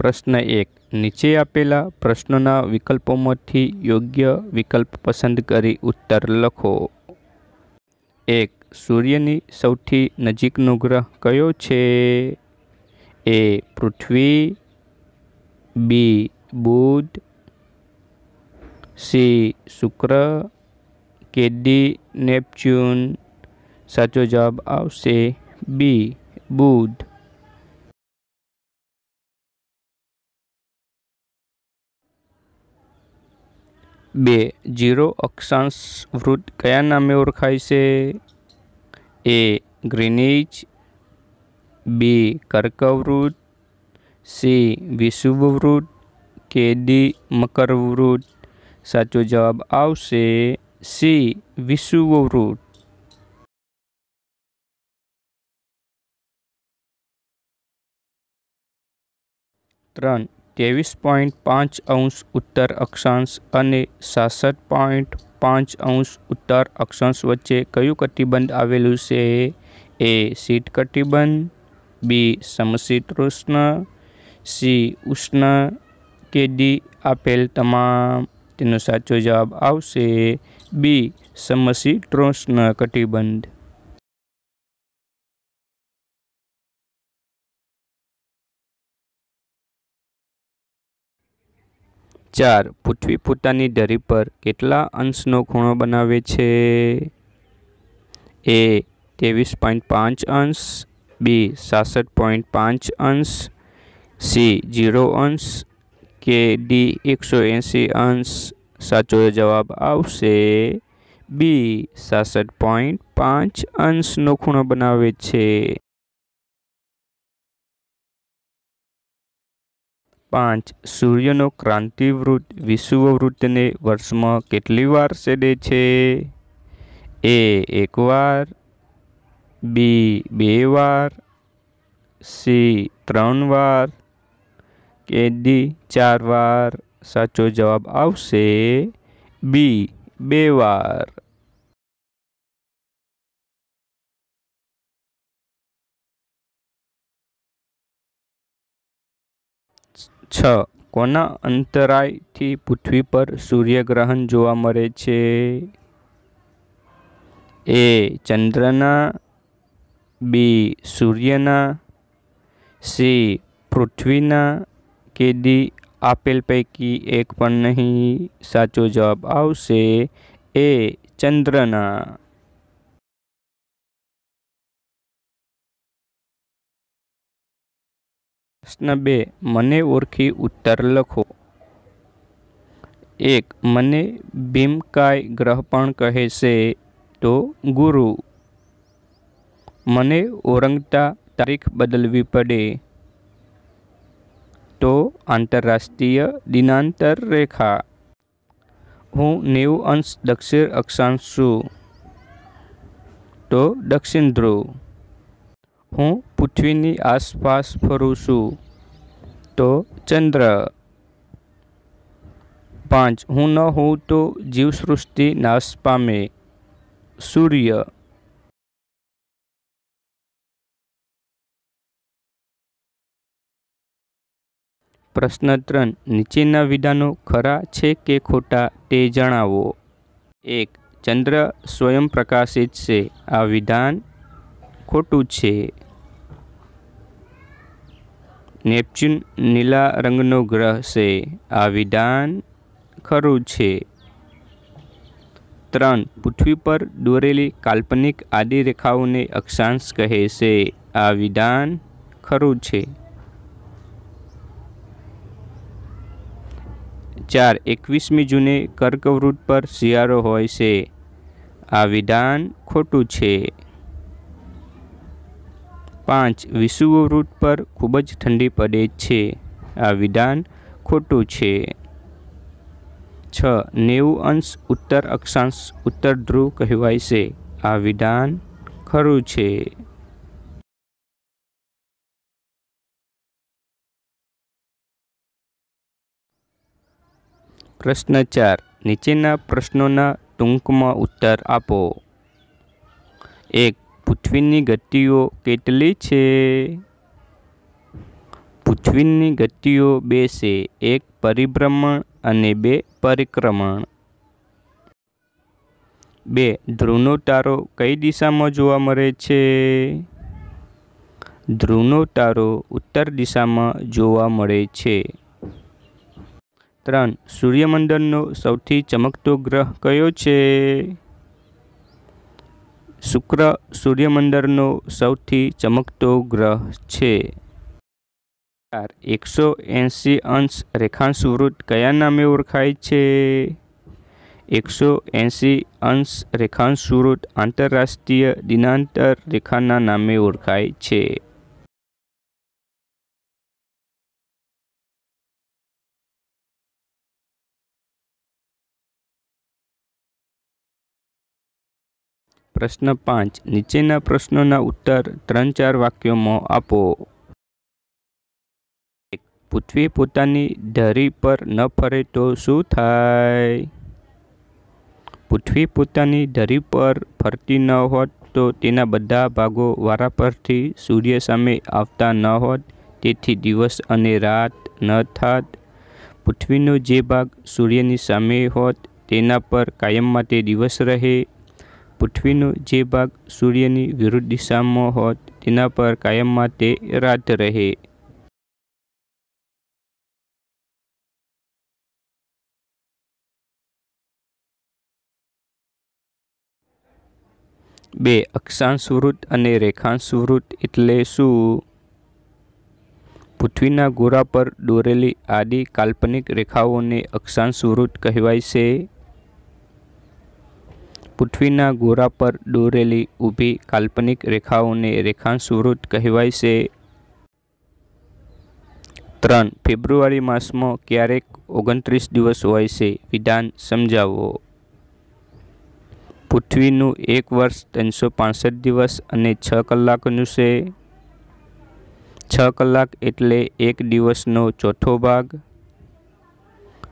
प्रश्न 1 नीचे आपेला प्रश्नोना विकल्पोमांथी योग्य विकल्प पसंद करी उत्तर लखो। 1 सूर्यनी सौथी नजीकनो ग्रह कयो छे? ए पृथ्वी, बी बुध, सी शुक्र के डी नेपच्यून। साचो जवाब आवशे बी बुध। 2 जीरो अक्षांश वृत्त कया नामे ओळखाय छे? ए ग्रीनिच, बी कर्कवृत्त, सी विषुववृत्त के डी मकरवृत्त। साचो जवाब आवशे सी विषुववृत्त। 3 23.5 अंश उत्तर अक्षांश अने 66.5 अंश उत्तर अक्षांश वच्चे कयुं कटिबंध आवेलुं छे? ए शीत कटिबंध, बी समशीतोष्ण, सी उष्ण के डी आपेल तमाम। तेनो साचो जवाब आवशे बी समशीतोष्ण कटिबंध। 4 पृथ्वी पोतानी धरी पर केटला अंशनो खूणो बनावे छे? ए 23.5 अंश, बी 66.5 अंश, सी 0 अंश के डी 180 अंश। साचो जवाब आवशे बी 66.5 अंशनो खूणो बनावे छे। 5 सूर्यनो क्रांतिवृत्त विषुववृत्त ने वर्ष में केटली वार छेदे छे? ए 1 वार, बी 2 वार, सी 3 वार के डी 4 वार। साचो जवाब आवशे बी 2 वार। 6 कोना अंतराय थी पृथ्वी पर सूर्यग्रहण जोवा मळे छे? ए चंद्रना, बी सूर्यना, सी पृथ्वीना के डी आपेल पैकी एक पण नहीं। साचो जवाब आवशे ए चंद्रना। प्रश्न 2 मने ओळखी उत्तर लखो। 1 मने भीमकाय ग्रह पण कहे छे तो गुरु। मने ओळंगता तारीख बदलवी पड़े तो आंतरराष्ट्रीय दिनांतर रेखा। हूँ 90 अंश दक्षिण अक्षांश छूं तो दक्षिण ध्रुव। हूँ पृथ्वीनी आसपास फरू छूं तो चंद्र। 5 हूँ न हूँ तो जीवसृष्टि नाश पामे सूर्य। प्रश्न 3 नीचेना विधानो खरा छे के खोटा ते जणावो। 1 चंद्र स्वयं प्रकाशित छे। आ विधान खोटू छे। नेपच्यून नीला रंगनो ग्रह छे। आ विधान खरू छे। 3 पृथ्वी पर दोरेली काल्पनिक आडी रेखाओने अक्षांश कहे छे। आ विधान खरू छे। 4 21मी जूने कर्कवृत्त पर शियाळो होय छे। आ विधान खोटू छे। 5 विषुववृत्त पर खूबज ठंडी पड़े छे। आ विधान खोटू छे। 6 90 अंश उत्तर अक्षांश उत्तर ध्रुव कहेवाय छे। आ विधान खरू छे। प्रश्न 4 नीचेना प्रश्नोना टूंकमां उत्तर आपो। 1 पृथ्वीनी गतिओ केटली छे? પૃથ્વીની ગતિઓ બે છે, એક પરિભ્રમણ અને બે પરિક્રમણ. 2. ધ્રુવનો તારો કઈ દિશામાં જોવા મળે છે? ધ્રુવનો તારો ઉત્તર દિશામાં જોવા મળે છે. 3. સૂર્યમંડળનો સૌથી ચમકતો ગ્રહ કયો છે? શુક્ર સૂર્યમંડળનો સૌથી ચમકતો ગ્રહ છે. 4. 180 અંશ રેખાંશ વૃત્ત કયા નામે ઓળખાય છે? 180 અંશ રેખાંશ વૃત્ત આંતરરાષ્ટ્રીય દિનાંતર રેખાના નામે ઓળખાય છે. પ્રશ્ન 5. નીચેના પ્રશ્નોના ઉત્તર 3-4 વાક્યોમાં આપો. પૃથ્વી પોતાની ધરી પર ન ફરે તો શું થાય? પૃથ્વી પોતાની ધરી પર ફરતી ન હોત તો તેના બધા ભાગો વારાફરતી સૂર્ય સામે આવતા ન હોત, તેથી દિવસ અને રાત ન થાત. પૃથ્વીનો જે ભાગ સૂર્યની સામે હોત તેના પર કાયમ માટે દિવસ રહે. પૃથ્વીનો જે ભાગ સૂર્યની વિરુદ્ધ દિશામાં હોત તેના પર કાયમ માટે રાત રહે. બે. અક્ષાંશ વૃત્ત અને રેખાંશ વૃત્ત એટલે શું? પૃથ્વીના ગોળા પર દોરેલી આડી કાલ્પનિક રેખાઓને અક્ષાંશ વૃત્ત કહેવાય છે. પૃથ્વીના ગોળા પર દોરેલી ઊભી કાલ્પનિક રેખાઓને રેખાંશ વૃત્ત કહેવાય છે. 3. ફેબ્રુઆરી માસમાં ક્યારેક 29 દિવસ હોય છે? વિધાન સમજાવો. પૃથ્વીનું એક વર્ષ 365 દિવસ અને 6 કલાકનું છે. 6 કલાક એટલે એક દિવસનો ચોથો ભાગ.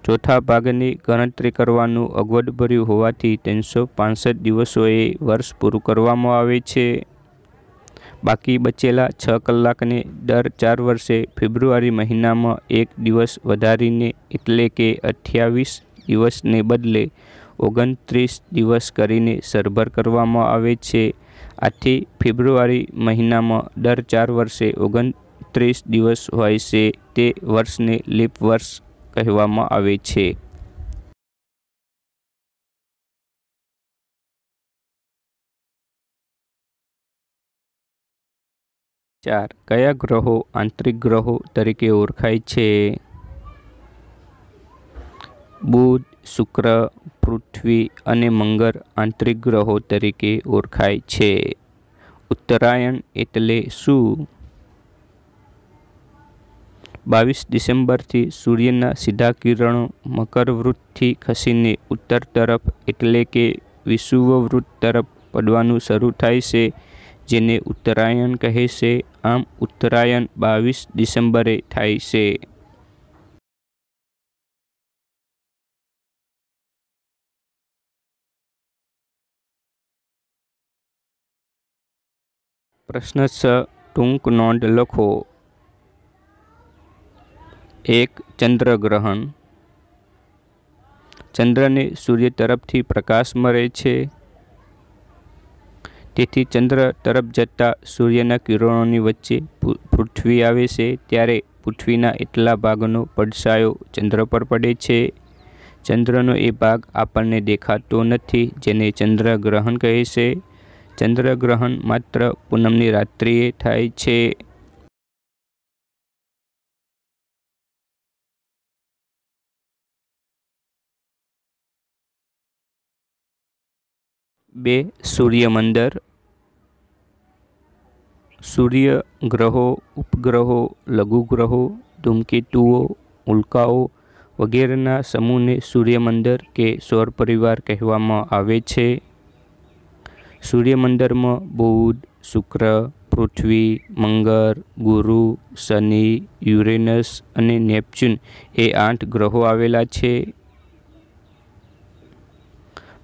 ચોથા ભાગની ગણતરી કરવાનું અગવડભર્યું હોવાથી 365 દિવસોએ વર્ષ પૂરું કરવામાં આવે છે. બાકી બચેલા 6 કલાકને દર 4 વર્ષે ફેબ્રુઆરી મહિનામાં એક દિવસ વધારીને એટલે કે 28 દિવસને બદલે 29 દિવસ કરીને સરભર કરવામાં આવે છે. આથી ફેબ્રુઆરી મહિનામાં દર 4 વર્ષે 29 દિવસ હોય છે. તે વર્ષને લીપ વર્ષ કહેવામાં આવે છે. 4. કયા ગ્રહો આંતરિક ગ્રહો તરીકે ઓળખાય છે? બુધ, શુક્ર, પૃથ્વી અને મંગળ આંતરિક ગ્રહો તરીકે ઓળખાય છે. ઉત્તરાયણ એટલે શું? 22 ડિસેમ્બરથી સૂર્યના સીધા કિરણો મકર વૃત્તથી ખસીને ઉત્તર તરફ એટલે કે વિષુવવૃત્ત તરફ પડવાનું શરૂ થાય છે, જેને ઉત્તરાયણ કહે છે. આમ ઉત્તરાયણ 22 ડિસેમ્બરે થાય છે. 6. ટૂંક નોંધ લખો. 1. ચંદ્રગ્રહણ. ચંદ્રને સૂર્ય તરફથી પ્રકાશ મળે છે, તેથી ચંદ્ર તરફ જતા સૂર્યના કિરણોની વચ્ચે પૃથ્વી આવે છે, ત્યારે પૃથ્વીના એટલા ભાગનો પડછાયો ચંદ્ર પર પડે છે. ચંદ્રનો એ ભાગ આપણને દેખાતો નથી, જેને ચંદ્રગ્રહણ કહે છે. ચંદ્રગ્રહણ માત્ર પૂનમની રાત્રિએ થાય છે. 2. સૂર્યમંડળ. સૂર્ય, ગ્રહો, ઉપગ્રહો, લઘુગ્રહો, ધૂમકેતુઓ, ઉલ્કાઓ વગેરેના સમૂહને સૂર્યમંડળ કે સૌર પરિવાર કહેવામાં આવે છે. સૂર્યમંડળમાં બુધ, શુક્ર, પૃથ્વી, મંગળ, ગુરુ, શનિ, યુરેનસ અને નેપચ્યુન એ 8 ગ્રહો આવેલા છે.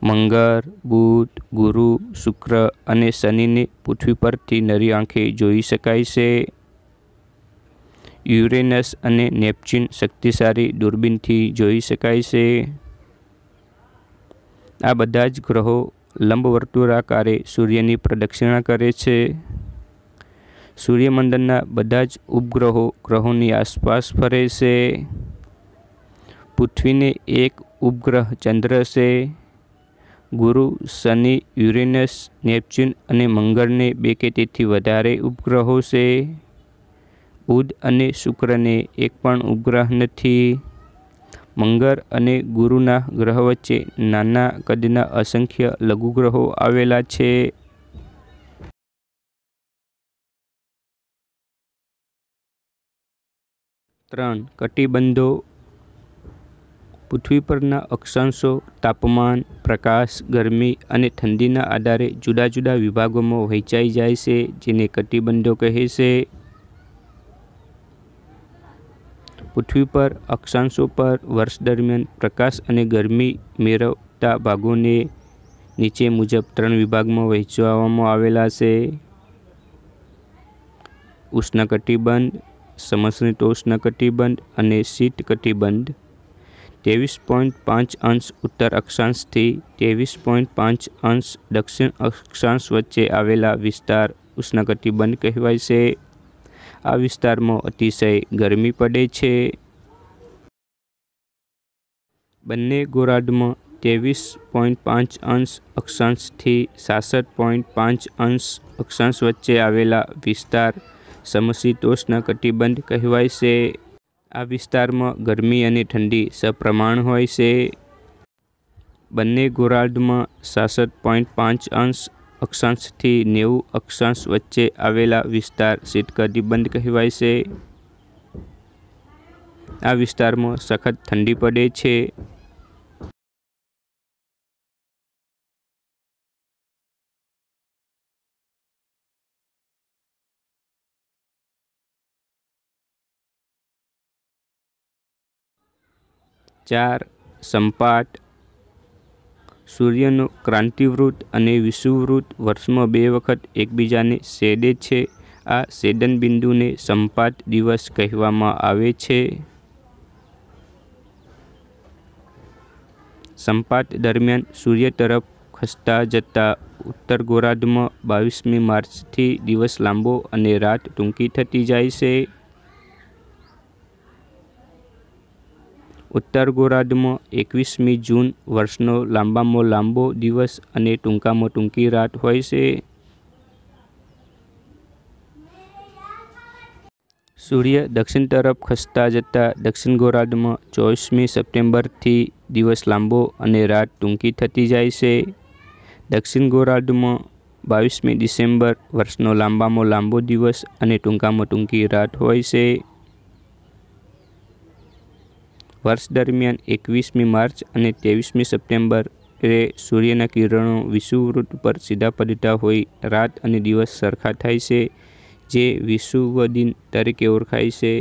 મંગળ, બુધ, ગુરુ, શુક્ર અને શનિને પૃથ્વી પરથી નરી આંખે જોઈ શકાય છે. યુરેનસ અને નેપચ્યુન શક્તિશાળી દૂરબીનથી જોઈ શકાય છે. આ બધા જ ગ્રહો લંબવર્તુળાકારે સૂર્યની પ્રદક્ષિણા કરે છે. સૂર્યમંડળના બધા જ ઉપગ્રહો ગ્રહોની આસપાસ ફરે છે. પૃથ્વીને એક ઉપગ્રહ ચંદ્ર છે. ગુરુ, શનિ, યુરેનસ, નેપચ્યુન અને મંગળને 2 કે તેથી વધારે ઉપગ્રહો છે. બુધ અને શુક્રને એક પણ ઉપગ્રહ નથી. મંગળ અને ગુરુના ગ્રહ વચ્ચે નાના કદના અસંખ્ય લઘુગ્રહો આવેલા છે. 3. કટિબંધો. પૃથ્વી પરના અક્ષાંશો તાપમાન, પ્રકાશ, ગરમી અને ઠંડીના આધારે જુદા જુદા વિભાગોમાં વહેંચાઈ જાય છે, જેને કટિબંધો કહે છે. પૃથ્વી પર અક્ષાંશો પર વર્ષ દરમિયાન પ્રકાશ અને ગરમી મેળવતા ભાગોને નીચે મુજબ 3 વિભાગમાં વહેંચવામાં આવેલા છે. ઉષ્ણકટિબંધ, સમશીતોષ્ણકટિબંધ અને શીત કટિબંધ. 23.5 ઉત્તર અક્ષાંશથી 23.5 દક્ષિણ અક્ષાંશ વચ્ચે આવેલા વિસ્તાર ઉષ્ણકટિબંધ કહેવાય છે. આ વિસ્તારમાં અતિશય ગરમી પડે છે. બંને ગોળાર્ધમાં 23.5 અક્ષાંશથી 66.5 અક્ષાંશ વચ્ચે આવેલા વિસ્તાર સમશીતોષ્ણ કટિબંધ કહેવાય છે. આ વિસ્તારમાં ગરમી અને ઠંડી સપ્રમાણ હોય છે. બંને ગોળાર્ધમાં 66.5 અક્ષાંશથી 90 અક્ષાંશ વચ્ચે આવેલા વિસ્તાર શીત કટિબંધ કહેવાય છે. આ વિસ્તારમાં સખત ઠંડી પડે છે. ચાર. સંપાત. સૂર્યનો ક્રાંતિવૃત્ત અને વિષુવવૃત્ત વર્ષમાં 2 વખત એકબીજાને છેદે છે. આ છેદનબિંદુને સંપાત દિવસ કહેવામાં આવે છે. સંપાત દરમિયાન સૂર્ય તરફ ખસતા જતા ઉત્તર ગોળાર્ધમાં 22મી માર્ચથી દિવસ લાંબો અને રાત ટૂંકી થતી જાય છે. ઉત્તર ગોળાર્ધમાં 21મી જૂન વર્ષનો લાંબામાં લાંબો દિવસ અને ટૂંકામાં ટૂંકી રાત હોય છે. સૂર્ય દક્ષિણ તરફ ખસતા જતા દક્ષિણ ગોળાર્ધમાં 24મી સપ્ટેમ્બરથી દિવસ લાંબો અને રાત ટૂંકી થતી જાય છે. દક્ષિણ ગોળાર્ધમાં 22મી ડિસેમ્બર વર્ષનો લાંબામાં લાંબો દિવસ અને ટૂંકામાં ટૂંકી રાત હોય છે. વર્ષ દરમિયાન 21મી માર્ચ અને 23મી સપ્ટેમ્બરે સૂર્યના કિરણો વિષુવવૃત્ત પર સીધા પડતા હોઈ રાત અને દિવસ સરખા થાય છે, જે વિષુવદિન તરીકે ઓળખાય છે.